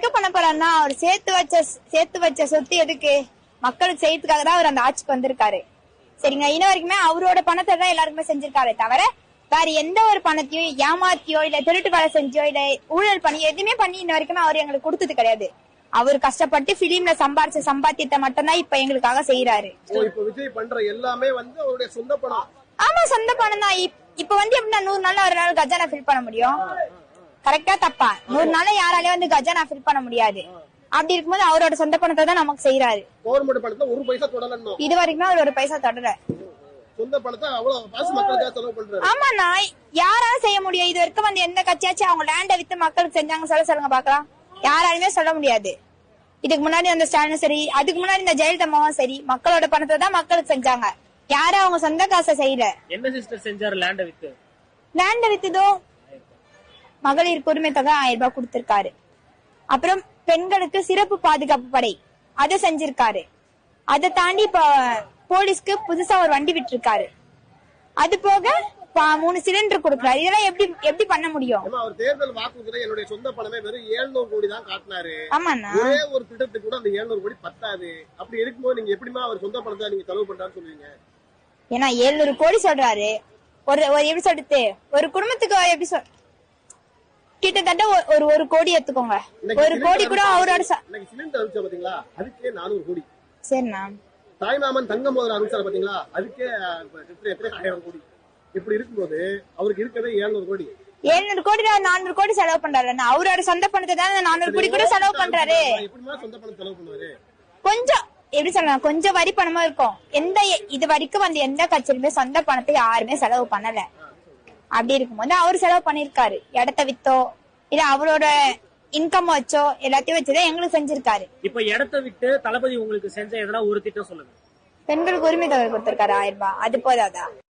எதுக்கு பண்ண போறாருன்னா அவர் சேர்த்து வச்ச சொத்து எதுக்கு மக்களுக்கு செய்யறதுக்காக தான் அவர் அந்த ஆட்சிக்கு வந்திருக்காரு. சரிங்க, இன்ன வரைக்குமே அவரோட பணத்தை தான் எல்லாருக்குமே செஞ்சிருக்காரு தவிர வேற எந்த ஒரு பணத்தையும் ஏமாத்தியோ இல்ல திருட்டு வேலை செஞ்சோ இல்ல ஊழல் பண்ணி எதுவுமே பண்ணி இன்ன வரைக்குமே அவர் எங்களுக்கு கொடுத்தது கிடையாது. அவர் கஷ்டப்பட்டு பிலிம்ல சம்பாரிச்ச சம்பாத்தியத்தை மட்டும்தான் இப்ப எங்களுக்காக செய்யறாரு. விஜய் பண்ற எல்லாமே அவருடைய சொந்த பணம். ஆமா, சொந்த பணம் தான். இப்ப எப்படின்னா 100 நாள் ஒரு நாள் கஜானா ஃபில் பண்ண முடியும்? கரெக்டா தப்பா? 100 நாள் யாராலையும் காஜானா ஃபில் பண்ண முடியாது. அப்படி இருக்கும்போது அவரோட சொந்த பணத்தை தான் நமக்கு செய்யறாரு. கவர்மெண்ட் பணத்தை ஒரு பைசா தொடலன்னு இது வரைக்கும் அவர் ஒரு பைசா தொடர. சொந்த பணத்தை அவ்வளவு காசு மக்களுக்காக செலவு பண்றாரு. ஆமாண்ணா, யாரால செய்ய முடியும்? இது வரைக்கும் எந்த கட்சியாச்சும் அவங்க லேண்ட வித்து மக்களுக்கு செஞ்சாங்க சொல்லுங்க பாக்கலாம். யாராலுமே சொல்ல முடியாது. இதுக்கு முன்னாடி அந்த ஸ்டாலினும் சரி, அதுக்கு முன்னாடி இந்த ஜெயலலிதாவும் சரி, மக்களோட பணத்தை தான் மக்களுக்கு செஞ்சாங்க. யாரும் அவங்க சொந்த காசை செய்யல. என்ன சிஸ்டர் செஞ்சாரு? லேண்ட வித்துதோ மகளிர் உரிமை தொகை 1000 ரூபாய் கொடுத்திருக்காரு. அப்புறம் பெண்களுக்கு சிறப்பு பாதுகாப்பு படை அதை செஞ்சிருக்காரு. அதை தாண்டி இப்ப போலீஸ்க்கு புதுசா ஒரு வண்டி விட்டுருக்காரு. அது போக 3 சிலிண்டர் கொடுக்கிறாரு. இதெல்லாம் எப்படி பண்ண முடியும்? அவர் தேர்தல் வாக்குறுதியில என்னுடைய சொந்த பணமே வெறும் 700 கோடி தான் காட்டினாரு. ஆமாண்ணா, ஒரே ஒரு திட்டத்துக்கு கூட அந்த 700 கோடி பத்தாது. அப்படி இருக்கும்போது நீங்க எப்படிமா அவர் சொந்த பணத்தை நீங்க செலவு பண்றான்னு சொல்லுவீங்க? ஏன்னா 700 கோடி சொல்றாரு. எப்படி சொல்றது, ஒரு குடும்பத்துக்கு எப்படி கிட்டத்தட்ட ஒரு கோடி எடுத்துக்கோங்க. 1 கோடி கூட அவரோட சிலிண்டர் அனுப்பிச்சா பாத்தீங்களா, அதுக்கே 400 கோடி. சரிண்ணா, தாய்மாமன் தங்கம் முதல்ல அனுப்பிச்சாரு பாத்தீங்களா, அதுக்கே 1000 கோடி. இப்படி இருக்கும்போது அவருக்கு இருக்கவே 700 கோடி. 700 கோடி 400 கோடி செலவு பண்றாரு. அவரோட சொந்த பணத்தை தான் 400 கோடி கூட செலவு பண்றாரு. எப்படிமா சொந்த பணம் செலவு பண்ணுவாரு? கொஞ்சம் எப்படி சொல்லலாம், கொஞ்சம் வரி பணமா இருக்கும். இது வரைக்கும் எந்த கட்சியிலுமே சொந்த பணத்தை யாருமே செலவு பண்ணல. அப்படி இருக்கும்போது அவர் செலவு பண்ணிருக்காரு. இடத்த வித்தோ இல்ல அவரோட இன்கம் வச்சோ எல்லாத்தையும் வச்சுதான் எங்களுக்கு செஞ்சிருக்காரு. இப்ப இடத்த விட்டு தளபதி உங்களுக்கு செஞ்ச எதனா ஒரு திட்டம் சொல்லுங்க. பெண்களுக்கு உரிமை தொகை கொடுத்திருக்காரு 1000 ரூபாய். அது போதாதா?